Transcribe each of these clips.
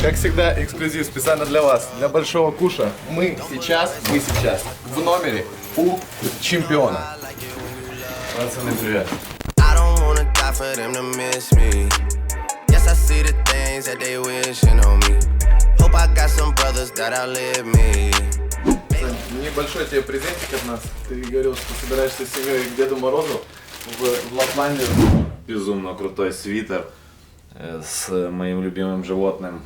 Как всегда, эксклюзив специально для вас, для большого куша. Мы сейчас в номере у чемпиона. Пацаны, привет. I don't wanna die for them to miss me. Yes, I see the things that they wishing on me. Hope I got some brothers that outlive me. Небольшой тебе презентик от нас. Ты говорил, что собираешься с семьей к Деду Морозу в Лапландию. Безумно крутой свитер с моим любимым животным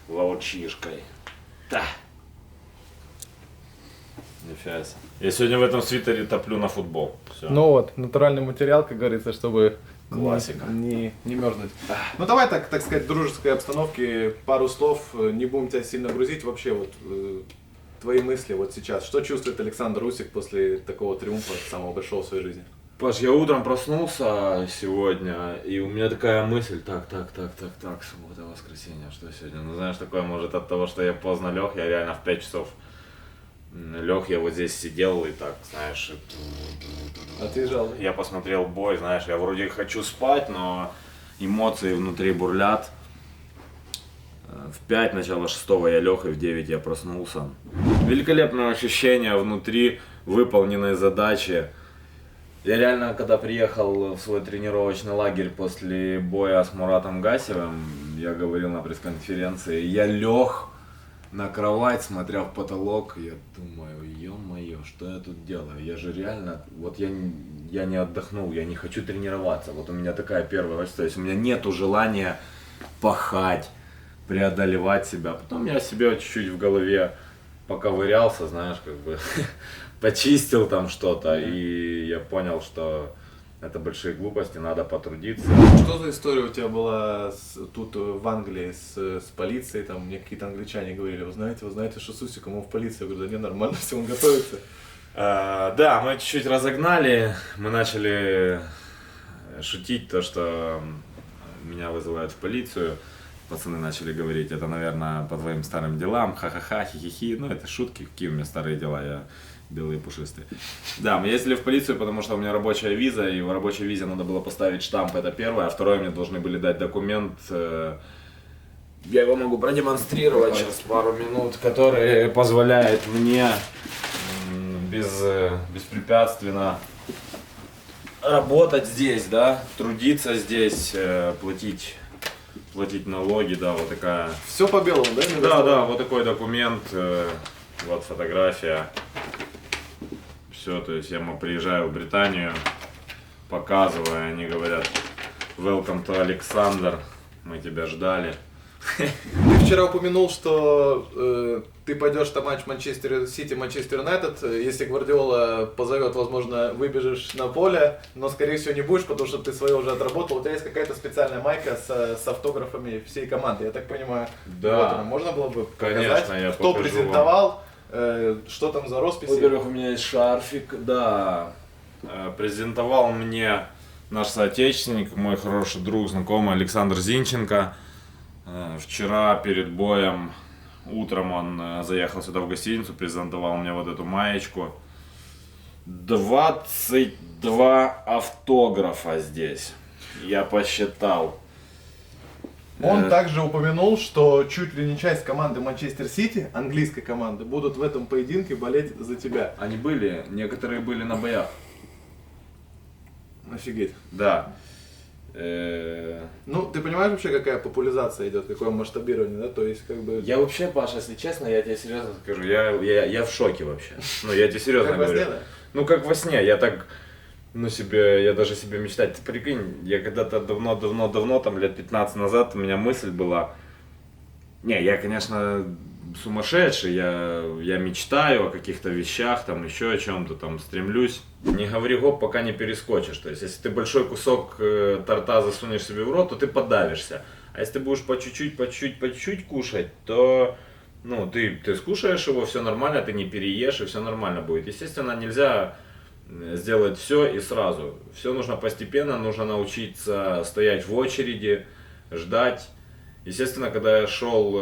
волчишкой. Да. Нифига себе. Я сегодня в этом свитере топлю на футбол. Всё. Ну вот, натуральный материал, как говорится, чтобы Классика. не мерзнуть. Ну давай так сказать, в дружеской обстановке пару слов, не будем тебя сильно грузить. Вообще вот твои мысли вот сейчас. Что чувствует Александр Усик после такого триумфа, самого большого в своей жизни? Паш, я утром проснулся сегодня, и у меня такая мысль, так, суббота, воскресенье, что сегодня? Ну знаешь, такое может от того, что я поздно лег, я реально в 5 часов лег, я вот здесь сидел и так, знаешь, Отъезжал. я посмотрел бой, знаешь, я вроде хочу спать, но эмоции внутри бурлят. В 5, начало 6 я лег, и в 9 я проснулся. Великолепное ощущение внутри выполненной задачи. Я реально, когда приехал в свой тренировочный лагерь после боя с Муратом Гасевым, я говорил на пресс-конференции, я лег на кровать, смотря в потолок, и я думаю, ё-моё, что я тут делаю? Я же реально, вот я не отдохнул, я не хочу тренироваться. Вот у меня такая первая мысль, то есть у меня нету желания пахать, преодолевать себя. Потом я себе чуть-чуть в голове поковырялся, знаешь, как бы почистил там что-то, и я понял, что это большие глупости, надо потрудиться. Что за история у тебя была тут в Англии с полицией? Там мне какие-то англичане говорили, вы знаете, что с Усиком он в полиции. Я говорю, да не, нормально, все, он готовится. Да, мы чуть-чуть разогнали, мы начали шутить то, что меня вызывают в полицию. Пацаны начали говорить, это, наверное, по твоим старым делам, ха-ха-ха, хи-хи-хи. Ну, это шутки, какие у меня старые дела, я белый и пушистый. Да, мы ездили в полицию, потому что у меня рабочая виза, и в рабочей визе надо было поставить штамп, это первое, а второе, мне должны были дать документ, я его могу продемонстрировать через пару минут, который позволяет мне беспрепятственно работать здесь, да, трудиться здесь, платить налоги, да, вот такая. Все по белому, да? Да, вот такой документ, вот фотография. Все, то есть я приезжаю в Британию, показываю, они говорят, welcome to Alexander, мы тебя ждали. Ты вчера упомянул, что ты пойдешь на матч Манчестер Сити, Манчестер Юнайтед. Если Гвардиола позовет, возможно, выбежишь на поле, но скорее всего не будешь, потому что ты свое уже отработал. У тебя есть какая-то специальная майка с автографами всей команды, я так понимаю. Да. Вот, можно было бы Конечно, показать, я кто покажу презентовал, что там за росписи? Во-первых, у меня есть шарфик, да. Презентовал мне наш соотечественник, мой хороший друг, знакомый Александр Зинченко. Вчера перед боем утром он заехал сюда в гостиницу, презентовал мне вот эту маечку. 22 автографа здесь, я посчитал. Он также упомянул, что чуть ли не часть команды Манчестер Сити, английской команды, будут в этом поединке болеть за тебя. Они были, некоторые были на боях. Офигеть. Да. Ну, ты понимаешь вообще, какая популяризация идет, какое масштабирование, да? То есть, как бы... Я вообще, Паша, если честно, я тебе серьезно скажу, я в шоке вообще. Ну, я тебе серьезно Как во говорю. сне, да? Ну, как во сне, я так, я даже себе мечтать, ты прикинь, я когда-то давно, там лет 15 назад, у меня мысль была, я, конечно, сумасшедший, я мечтаю о каких-то вещах, там, еще о чем-то, там, стремлюсь. Не говори гоп, пока не перескочишь, то есть, если ты большой кусок торта засунешь себе в рот, то ты подавишься. А если ты будешь по чуть-чуть кушать, то, ну, ты скушаешь его, все нормально, ты не переешь, и все нормально будет. Естественно, нельзя сделать все и сразу. Все нужно постепенно, нужно научиться стоять в очереди, ждать. Естественно, когда я шел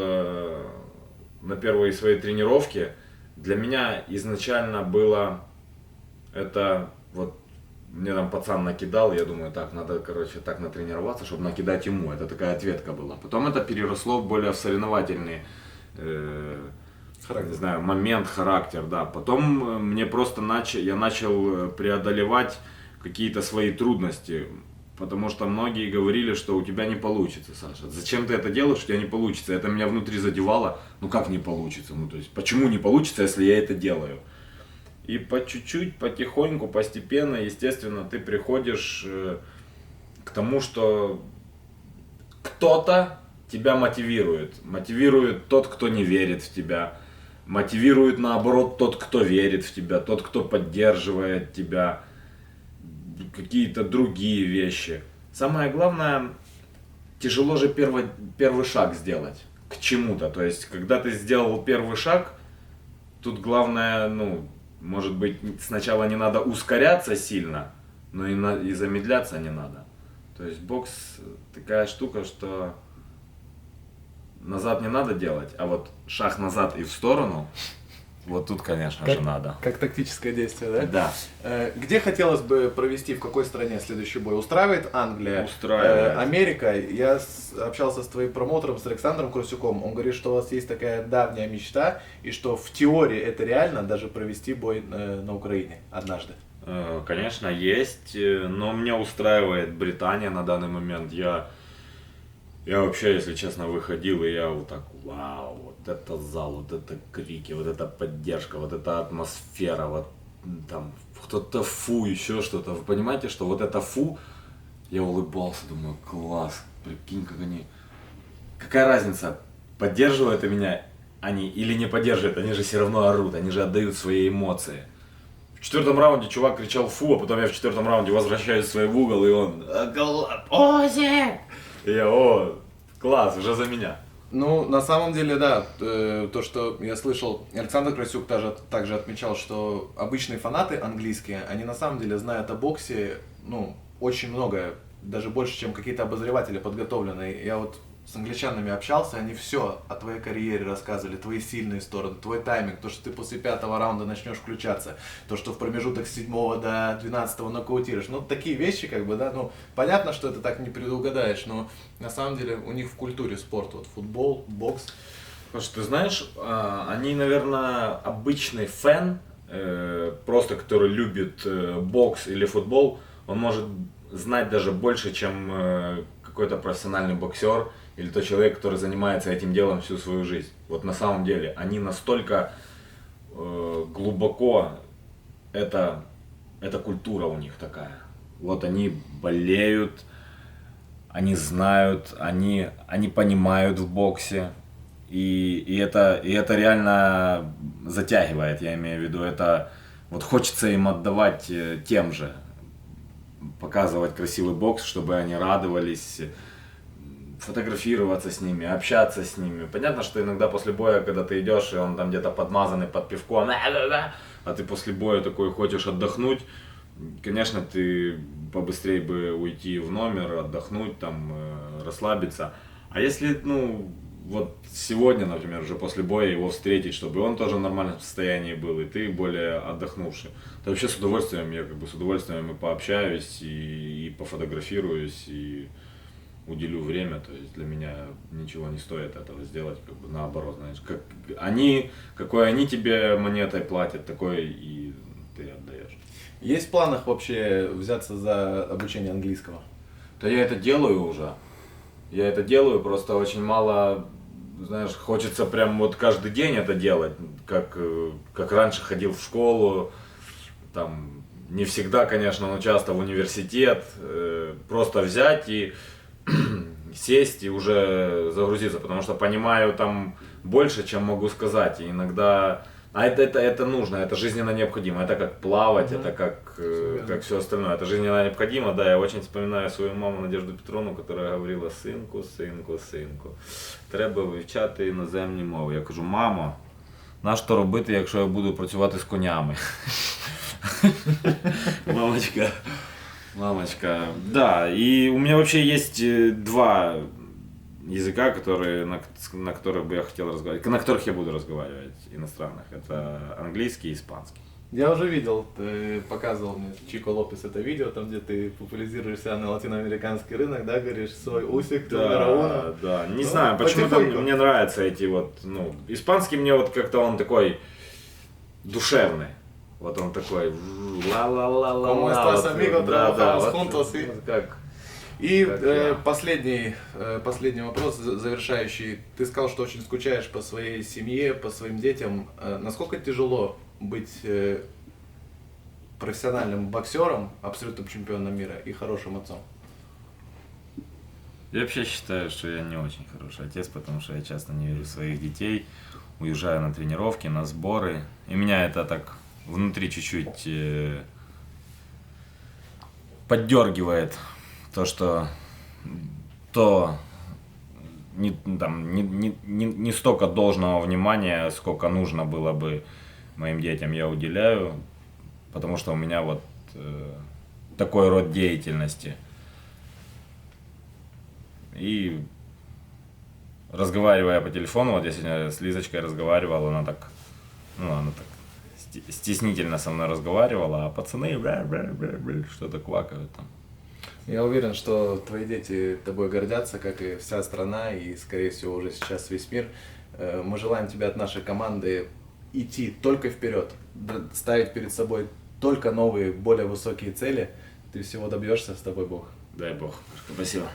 на первые свои тренировки, для меня изначально было это вот, мне мне там пацан накидал, я думаю, так, надо, короче, так натренироваться, чтобы накидать ему. Это такая ответка была. Потом это переросло в более соревновательный, не знаю, момент, характер, да. Потом мне просто я начал преодолевать какие-то свои трудности. Потому что многие говорили, что у тебя не получится, Саша. Зачем ты это делаешь, у тебя не получится. Это меня внутри задевало. Ну как не получится? Ну то есть, почему не получится, если я это делаю? И по чуть-чуть, потихоньку, постепенно, естественно, ты приходишь к тому, что кто-то тебя мотивирует. Мотивирует тот, кто не верит в тебя. Мотивирует, наоборот, тот, кто верит в тебя. Тот, кто поддерживает тебя. Какие-то другие вещи. Самое главное, тяжело же первый шаг сделать к чему-то. То есть, когда ты сделал первый шаг, тут главное, ну, может быть, сначала не надо ускоряться сильно, но и замедляться не надо. То есть, бокс такая штука, что назад не надо делать, а вот шаг назад и в сторону, вот тут, конечно же, надо. Как тактическое действие, да? Да. Где хотелось бы провести, в какой стране следующий бой? Устраивает Англия? Устраивает. Америка? Я общался с твоим промоутером, с Александром Красюком. Он говорит, что у вас есть такая давняя мечта, и что в теории это реально даже провести бой на Украине однажды. Конечно, есть, но меня устраивает Британия на данный момент. Я вообще, если честно, выходил, и я вот так, вау, вот это зал, вот это крики, вот эта поддержка, вот эта атмосфера, вот там кто-то фу, еще что-то. Вы понимаете, что вот это фу, я улыбался, думаю, класс, прикинь, как они... Какая разница, поддерживают меня они или не поддерживают, они же все равно орут, они же отдают свои эмоции. В 4-м раунде чувак кричал фу, а потом я в 4-м раунде возвращаюсь в свой угол, и он... Ози! И я, о, класс, уже за меня. Ну, на самом деле, да, то, что я слышал, Александр Красюк также отмечал, что обычные фанаты английские, они на самом деле знают о боксе, ну, очень многое, даже больше, чем какие-то обозреватели подготовленные. Я вот с англичанами общался, они все о твоей карьере рассказывали, твои сильные стороны, твой тайминг, то, что ты после 5-го раунда начнешь включаться, то, что в промежуток с 7-го до 12-го нокаутируешь. Ну, такие вещи, как бы, да, ну, понятно, что это так не предугадаешь, но на самом деле у них в культуре спорта, вот футбол, бокс. Потому что ты знаешь, они, наверное, обычный фэн, просто который любит бокс или футбол, он может знать даже больше, чем какой-то профессиональный боксер или тот человек, который занимается этим делом всю свою жизнь. Вот на самом деле, они настолько глубоко, это культура у них такая. Вот они болеют, они знают, они понимают в боксе. И это реально затягивает, я имею в виду. Это вот хочется им отдавать тем же. Показывать красивый бокс, чтобы они радовались, фотографироваться с ними, общаться с ними. Понятно, что иногда после боя, когда ты идешь, и он там где-то подмазанный под пивко, а ты после боя такой хочешь отдохнуть, конечно, ты побыстрее бы уйти в номер, отдохнуть, там, расслабиться. А если, ну, вот сегодня, например, уже после боя его встретить, чтобы он тоже в нормальном состоянии был, и ты более отдохнувший, то вообще с удовольствием, я как бы с удовольствием и пообщаюсь, и пофотографируюсь, и уделю время. То есть для меня ничего не стоит этого сделать, как бы наоборот, знаешь, какой они тебе монетой платят, такой и ты отдаешь. Есть в планах вообще взяться за обучение английского? Да я это делаю уже. Я это делаю, просто очень мало, знаешь, хочется прям вот каждый день это делать, как раньше ходил в школу, там, не всегда, конечно, но часто в университет, просто взять и сесть и уже загрузиться, потому что понимаю там больше, чем могу сказать, и иногда... А это нужно, это жизненно необходимо, это как плавать, это как все остальное, это жизненно необходимо, да, я очень вспоминаю свою маму Надежду Петровну, которая говорила: синку, треба вивчати іноземні мови. Я кажу: мамо, на що робити, якщо я буду працювати з конями? Мамочка, да, и у меня вообще есть два языка, на которых бы я хотел разговаривать, на которых я буду разговаривать, иностранных. Это английский и испанский. Я уже видел, ты показывал мне, Чико Лопес, это видео, там где ты популяризируешь себя на латиноамериканский рынок, да, говоришь, свой усик, Да, да, не Ну, знаю, почему-то потихоньку. мне нравятся эти вот, ну, испанский мне вот как-то он такой душевный. Вот он такой ла-ла-ла-ла-ла. Como estás, вот, amigo? да, да, Trabajamos вот, juntos, sí. вот как. И Как я. последний вопрос, завершающий. Ты сказал, что очень скучаешь по своей семье, по своим детям. Насколько тяжело быть профессиональным боксером, абсолютным чемпионом мира и хорошим отцом? Я вообще считаю, что я не очень хороший отец, потому что я часто не вижу своих детей, уезжаю на тренировки, на сборы, и меня это так внутри чуть-чуть поддергивает то, что не столько должного внимания, сколько нужно было бы моим детям, я уделяю, потому что у меня вот такой род деятельности. И разговаривая по телефону, вот я сегодня с Лизочкой разговаривал, она так стеснительно со мной разговаривала, а пацаны что-то квакают там. Я уверен, что твои дети тобой гордятся, как и вся страна, и, скорее всего, уже сейчас весь мир. Мы желаем тебе от нашей команды идти только вперед, ставить перед собой только новые, более высокие цели. Ты всего добьешься, с тобой Бог. Дай бог. Спасибо.